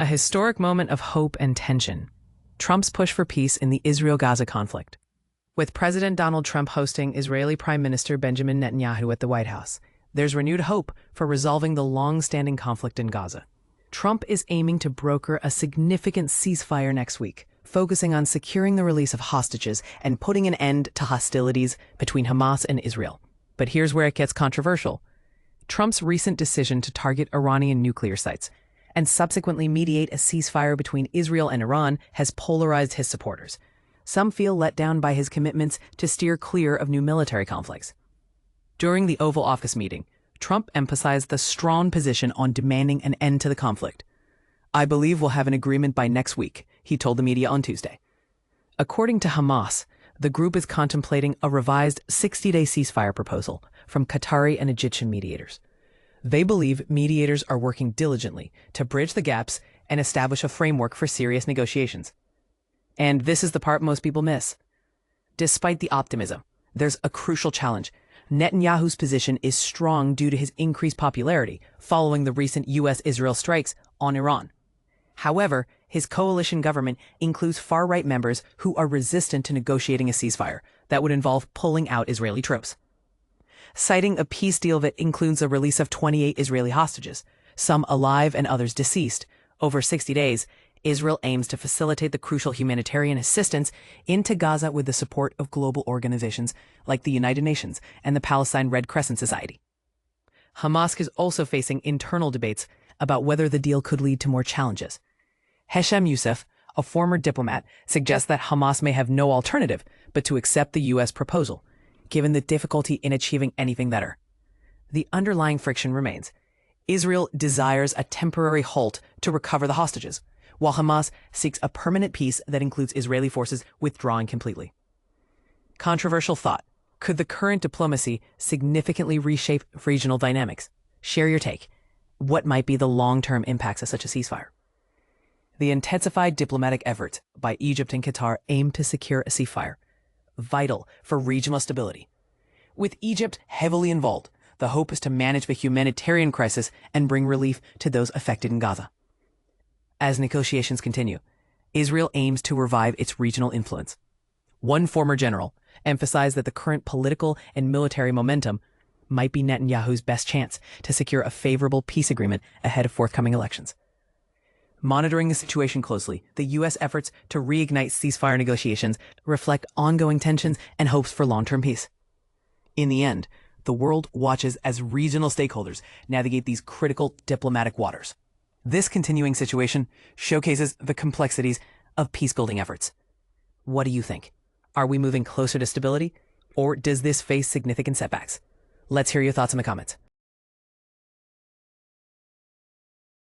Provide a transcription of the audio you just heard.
A historic moment of hope and tension. Trump's push for peace in the Israel-Gaza conflict. With President Donald Trump hosting Israeli Prime Minister Benjamin Netanyahu at the White House, there's renewed hope for resolving the long-standing conflict in Gaza. Trump is aiming to broker a significant ceasefire next week, focusing on securing the release of hostages and putting an end to hostilities between Hamas and Israel. But here's where it gets controversial. Trump's recent decision to target Iranian nuclear sites and subsequently mediate a ceasefire between Israel and Iran has polarized his supporters. Some feel let down by his commitments to steer clear of new military conflicts. During the Oval Office meeting, Trump emphasized the strong position on demanding an end to the conflict. "I believe we'll have an agreement by next week," he told the media on Tuesday. According to Hamas, the group is contemplating a revised 60-day ceasefire proposal from Qatari and Egyptian mediators. They believe mediators are working diligently to bridge the gaps and establish a framework for serious negotiations. And this is the part most people miss. Despite the optimism, there's a crucial challenge. Netanyahu's position is strong due to his increased popularity following the recent U.S. Israel strikes on Iran. However, his coalition government includes far-right members who are resistant to negotiating a ceasefire that would involve pulling out Israeli troops. Citing a peace deal that includes the release of 28 Israeli hostages, some alive and others deceased, over 60 days, Israel aims to facilitate the crucial humanitarian assistance into Gaza with the support of global organizations like the United Nations and the Palestine Red Crescent Society. Hamas is also facing internal debates about whether the deal could lead to more challenges. Hesham Youssef, a former diplomat, suggests that Hamas may have no alternative but to accept the U.S. proposal, given the difficulty in achieving anything better. The underlying friction remains. Israel desires a temporary halt to recover the hostages, while Hamas seeks a permanent peace that includes Israeli forces withdrawing completely. Controversial thought. Could the current diplomacy significantly reshape regional dynamics? Share your take. What might be the long-term impacts of such a ceasefire? The intensified diplomatic efforts by Egypt and Qatar aim to secure a ceasefire, vital for regional stability. With Egypt heavily involved, the hope is to manage the humanitarian crisis and bring relief to those affected in Gaza. As negotiations continue, Israel aims to revive its regional influence. One former general emphasized that the current political and military momentum might be Netanyahu's best chance to secure a favorable peace agreement ahead of forthcoming elections. Monitoring the situation closely, the U.S. efforts to reignite ceasefire negotiations reflect ongoing tensions and hopes for long-term peace. In the end, the world watches as regional stakeholders navigate these critical diplomatic waters. This continuing situation showcases the complexities of peace-building efforts. What do you think? Are we moving closer to stability, or does this face significant setbacks? Let's hear your thoughts in the comments.